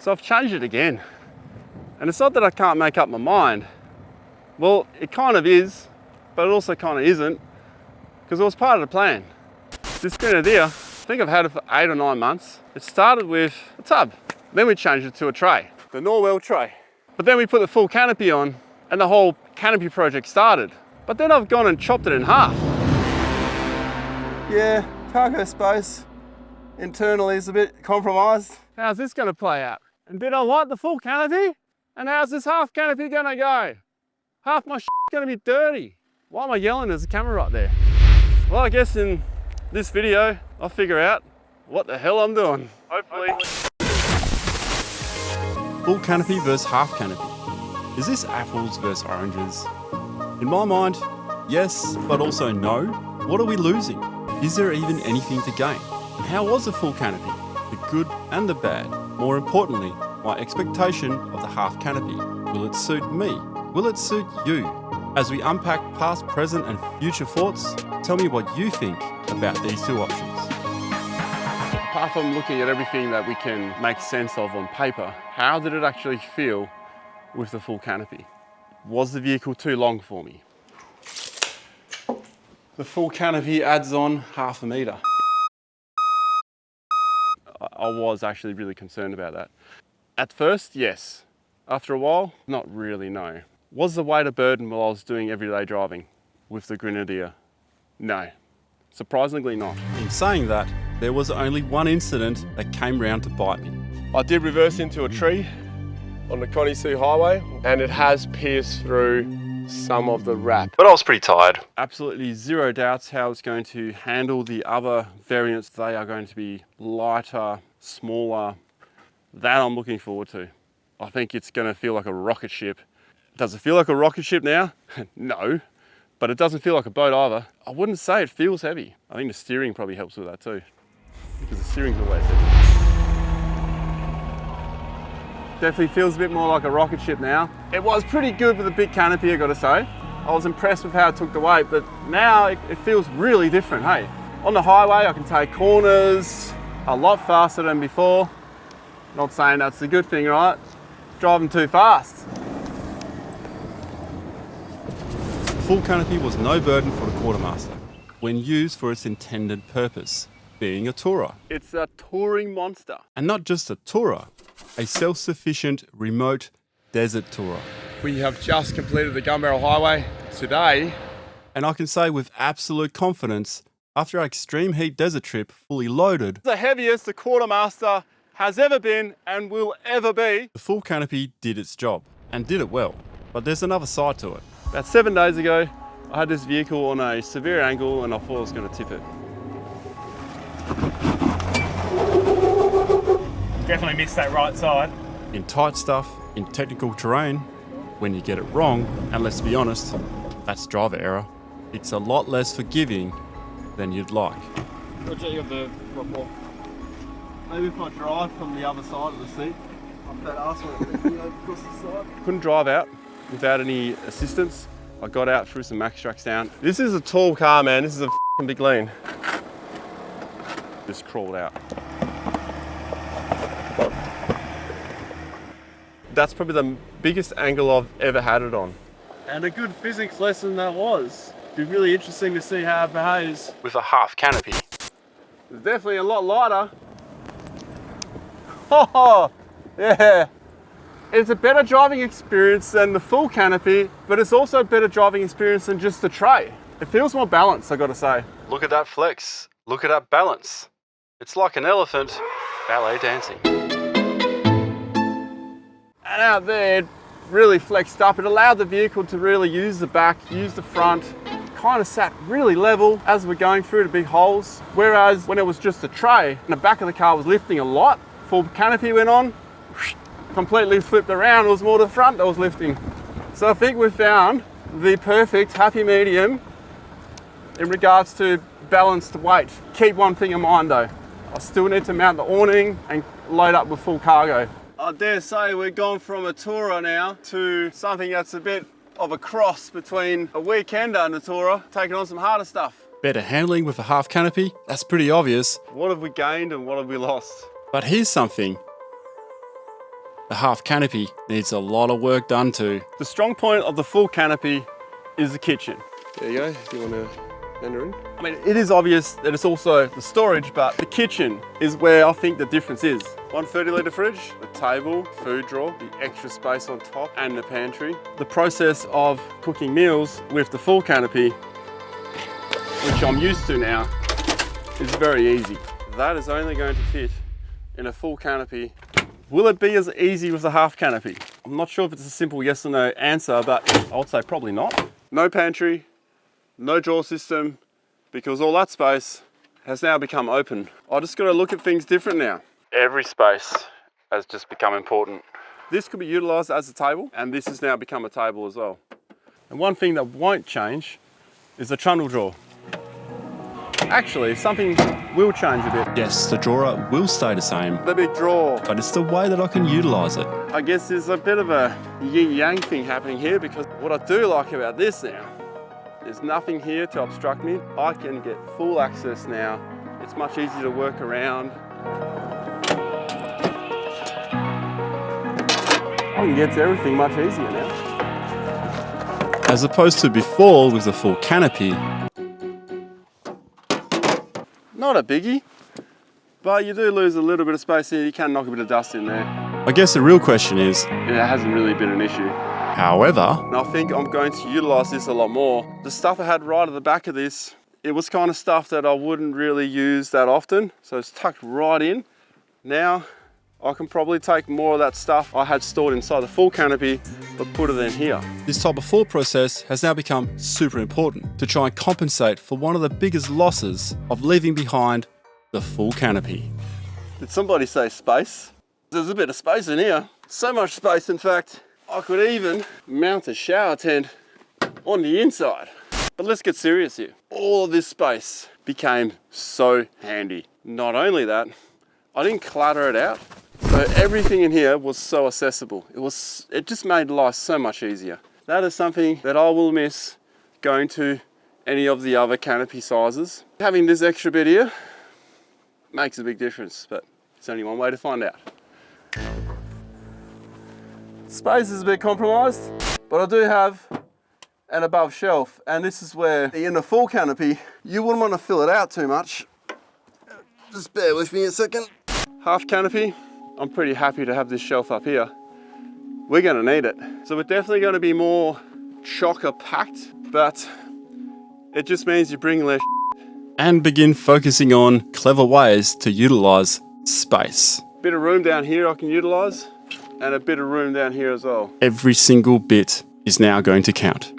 So I've changed it again. And it's not that I can't make up my mind. Well, it kind of is, but it also kind of isn't, because it was part of the plan. This Grenadier, I think I've had it for 8 or 9 months. It started with a tub, then we changed it to a tray, the Norwell tray. But then we put the full canopy on and the whole canopy project started. But then I've gone and chopped it in half. Yeah, cargo space internally is a bit compromised. How's this going to play out? And did I like the full canopy? And how's this half canopy going to go? Half my shit's going to be dirty. Why am I yelling? There's a camera right there. Well, I guess in this video, I'll figure out what the hell I'm doing. Hopefully. Full canopy versus half canopy. Is this apples versus oranges? In my mind, yes, but also no. What are we losing? Is there even anything to gain? And how was the full canopy? The good and the bad. More importantly, my expectation of the half canopy. Will it suit me? Will it suit you? As we unpack past, present and future thoughts, tell me what you think about these two options. Apart from looking at everything that we can make sense of on paper, how did it actually feel with the full canopy? Was the vehicle too long for me? The full canopy adds on 1/2 metre. I was actually really concerned about that. At first, yes. After a while, not really, no. Was the weight a burden while I was doing everyday driving with the Grenadier? No. Surprisingly not. In saying that, there was only one incident that came round to bite me. I did reverse into a tree on the Canopy highway and it has pierced through some of the wrap. But I was pretty tired. Absolutely zero doubts how it's going to handle the other variants. They are going to be lighter, smaller. That I'm looking forward to. I think it's going to feel like a rocket ship. Does it feel like a rocket ship now? No, but it doesn't feel like a boat either. I wouldn't say it feels heavy. I think the steering probably helps with that too, because the steering's always heavy. Definitely feels a bit more like a rocket ship now. It was pretty good with the big canopy, I gotta say. I was impressed with how it took the weight, but now it feels really different, hey. On the highway, I can take corners a lot faster than before. Not saying that's a good thing, right? Driving too fast. Full canopy was no burden for the Quartermaster when used for its intended purpose, being a tourer. It's a touring monster. And not just a tourer, a self-sufficient remote desert tourer. We have just completed the Gun Barrel Highway today. And I can say with absolute confidence, after our extreme heat desert trip fully loaded, the heaviest the Quartermaster has ever been and will ever be. The full canopy did its job and did it well, but there's another side to it. About 7 days ago, I had this vehicle on a severe angle and I thought I was going to tip it. Definitely missed that right side. In tight stuff, in technical terrain, when you get it wrong, and let's be honest, that's driver error, it's a lot less forgiving than you'd like. Roger, the report. Maybe if I drive from the other side of the seat, up that arsehole across the side. Couldn't drive out without any assistance. I got out, threw some max tracks down. This is a tall car, man. This is a f***ing big lean. Just crawled out. That's probably the biggest angle I've ever had it on. And a good physics lesson that was. It'd be really interesting to see how it behaves with a half canopy. It's definitely a lot lighter. Oh, yeah. It's a better driving experience than the full canopy, but it's also a better driving experience than just the tray. It feels more balanced, I gotta say. Look at that flex. Look at that balance. It's like an elephant ballet dancing. And out there, it really flexed up. It allowed the vehicle to really use the back, use the front, kind of sat really level as we're going through the big holes. Whereas when it was just a tray, the back of the car was lifting a lot. Full canopy went on, completely flipped around. It was more the front that was lifting. So I think we found the perfect happy medium in regards to balanced weight. Keep one thing in mind though. I still need to mount the awning and load up with full cargo. I dare say we're gone from a tourer now to something that's a bit of a cross between a weekender and a tourer, taking on some harder stuff. Better handling with a half canopy, that's pretty obvious. What have we gained and what have we lost? But here's something the half canopy needs a lot of work done too. The strong point of the full canopy is the kitchen. There you go. Do you want to enter in? I mean, it is obvious that it's also the storage, but the kitchen is where I think the difference is. 130-litre fridge, the table, food drawer, the extra space on top, and the pantry. The process of cooking meals with the full canopy, which I'm used to now, is very easy. That is only going to fit in a full canopy. Will it be as easy with a half canopy? I'm not sure if it's a simple yes or no answer, but I would say probably not. No pantry, no drawer system, because all that space has now become open. I just got to look at things different now. Every space has just become important. This could be utilised as a table, and this has now become a table as well. And one thing that won't change is the trundle drawer. Actually, something will change a bit. Yes, the drawer will stay the same, The big drawer. but it's the way that I can utilise it. I guess there's a bit of a yin-yang thing happening here, because what I do like about this now, there's nothing here to obstruct me. I can get full access now. It's much easier to work around. I can get to everything much easier now. As opposed to before with the full canopy, Not a biggie, but you do lose a little bit of space here. You can knock a bit of dust in there. I guess the real question is, It hasn't really been an issue. however, And I think I'm going to utilise this a lot more. The stuff I had right at the back of this, it was kind of stuff that I wouldn't really use that often. So it's tucked right in. Now I can probably take more of that stuff I had stored inside the full canopy, but put it in here. this type of thought process has now become super important to try and compensate for one of the biggest losses of leaving behind the full canopy. Did somebody say space? There's a bit of space in here. So much space, in fact, I could even mount a shower tent on the inside. But let's get serious here. All of this space became so handy. Not only that, I didn't clutter it out. So everything in here was so accessible. It just made life so much easier. That is something that I will miss going to any of the other canopy sizes. Having this extra bit here makes a big difference, but it's only one way to find out. Space is a bit compromised, but I do have an above shelf, and this is where in a full canopy, you wouldn't want to fill it out too much. Just bear with me a second. Half canopy, I'm pretty happy to have this shelf up here. We're gonna need it. So we're definitely gonna be more chocker packed, but it just means you bring less And begin focusing on clever ways to utilise space. bit of room down here I can utilise, and a bit of room down here as well. Every single bit is now going to count.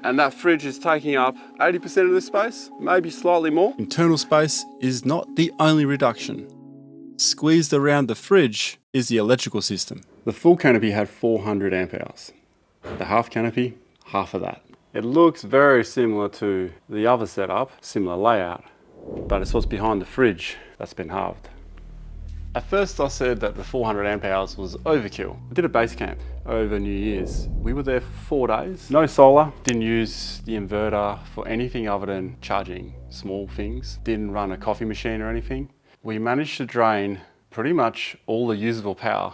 And that fridge is taking up 80% of this space, maybe slightly more. Internal space is not the only reduction. Squeezed around the fridge is the electrical system. The full canopy had 400 amp hours. The half canopy, half of that. It looks very similar to the other setup, similar layout, but it's what's behind the fridge that's been halved. At first I said that the 400 amp hours was overkill. I did a base camp over New Year's. We were there for 4 days. No solar, didn't use the inverter for anything other than charging small things. Didn't run a coffee machine or anything. We managed to drain pretty much all the usable power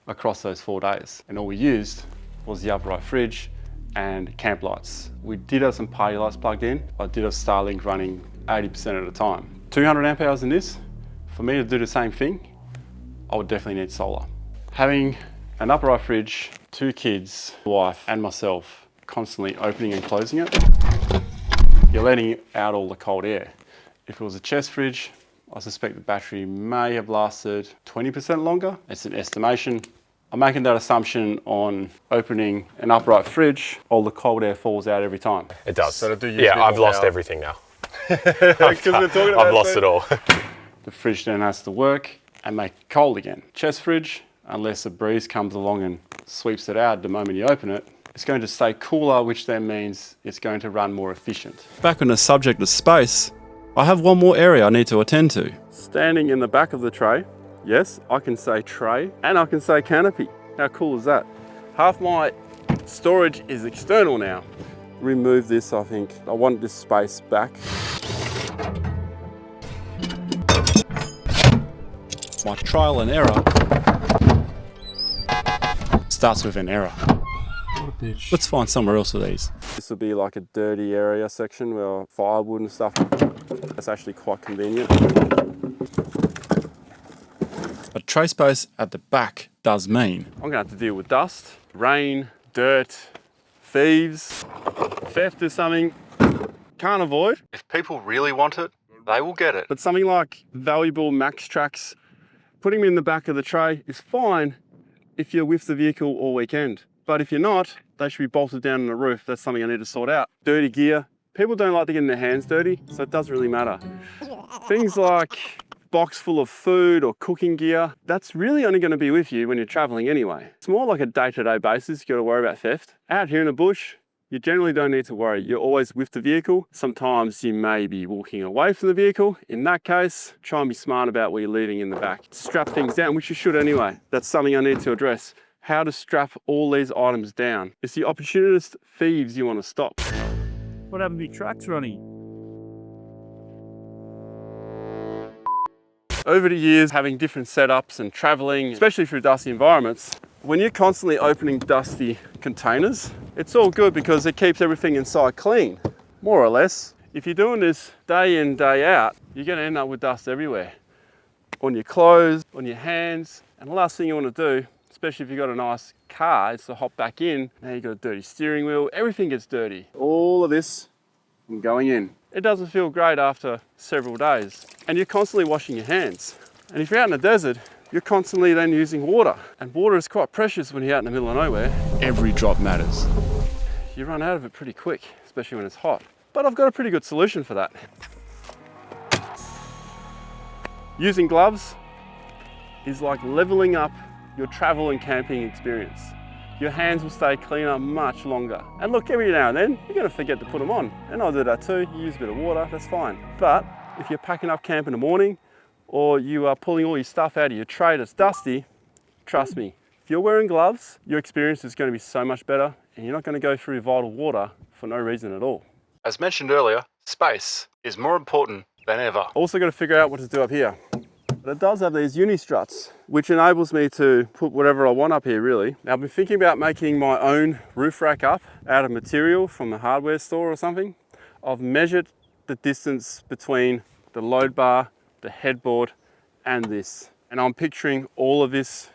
across those 4 days. And all we used was the upright fridge and camp lights. We did have some party lights plugged in. I did have Starlink running 80% at a time. 200 amp hours in this, for me to do the same thing, I would definitely need solar. Having an upright fridge, 2 kids, wife and myself constantly opening and closing it, you're letting out all the cold air. If it was a chest fridge, I suspect the battery may have lasted 20% longer. It's an estimation. I'm making that assumption on opening an upright fridge, all the cold air falls out every time. It does. So to do yeah, I've lost power. everything now. Because we're talking about I've lost it all. The fridge then has to work and make it cold again. Chest fridge, unless a breeze comes along and sweeps it out the moment you open it, it's going to stay cooler, which then means it's going to run more efficient. Back on the subject of space, I have one more area I need to attend to. Standing in the back of the tray, yes, I can say tray and I can say canopy. How cool is that? Half my storage is external now. Remove this, I think. I want this space back. My trial and error starts with an error. What a bitch. Let's find somewhere else for these. This will be like a dirty area section where firewood and stuff. That's actually quite convenient. But tray space at the back does mean I'm gonna have to deal with dust, rain, dirt, thieves, theft is something can't avoid. if people really want it, they will get it. But something like valuable Max tracks, putting them in the back of the tray is fine if you're with the vehicle all weekend. But if you're not, they should be bolted down on the roof. That's something I need to sort out. Dirty gear. People don't like to get their hands dirty, so it doesn't really matter. Things like box full of food or cooking gear, that's really only going to be with you when you're traveling anyway. It's more like a day-to-day basis. You got to worry about theft. Out here in the bush, you generally don't need to worry. You're always with the vehicle. Sometimes you may be walking away from the vehicle. In that case, try and be smart about what you're leaving in the back. Strap things down, which you should anyway. That's something I need to address. How to strap all these items down. It's the opportunist thieves you want to stop. What happened to your tracks, Ronny? Over the years, having different setups and traveling, especially through dusty environments, when you're constantly opening dusty containers, it's all good because it keeps everything inside clean, more or less. If you're doing this day in, day out, you're gonna end up with dust everywhere. On your clothes, on your hands, and the last thing you wanna do, especially if you've got a nice car, is to hop back in. Now you've got a dirty steering wheel, everything gets dirty. All of this from going in. It doesn't feel great after several days. And you're constantly washing your hands. And if you're out in the desert, you're constantly then using water. And water is quite precious when you're out in the middle of nowhere. every drop matters. You run out of it pretty quick, especially when it's hot. But I've got a pretty good solution for that. Using gloves is like leveling up your travel and camping experience. Your hands will stay cleaner much longer. And look, every now and then, you're gonna forget to put them on. And I'll do that too. You use a bit of water, that's fine. But if you're packing up camp in the morning, or you are pulling all your stuff out of your tray that's dusty, trust me, if you're wearing gloves, your experience is gonna be so much better, and you're not gonna go through vital water for no reason at all. As mentioned earlier, space is more important than ever. Also gotta figure out what to do up here. But it does have these uni struts, which enables me to put whatever I want up here, really. Now, I've been thinking about making my own roof rack up out of material from the hardware store or something. I've measured the distance between the load bar, the headboard, and this. And I'm picturing all of this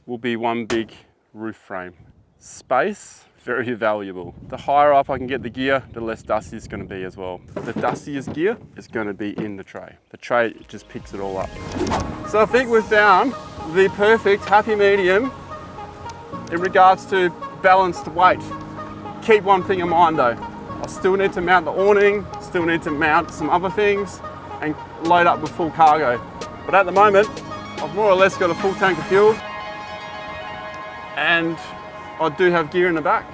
will be one big roof frame. Space, very valuable. The higher up I can get the gear, the less dusty it's going to be as well. The dustiest gear is going to be in the tray. The tray just picks it all up. So I think we've found the perfect happy medium in regards to balanced weight. Keep one thing in mind though. I still need to mount the awning, still need to mount some other things and load up with full cargo. But at the moment, I've more or less got a full tank of fuel and I do have gear in the back.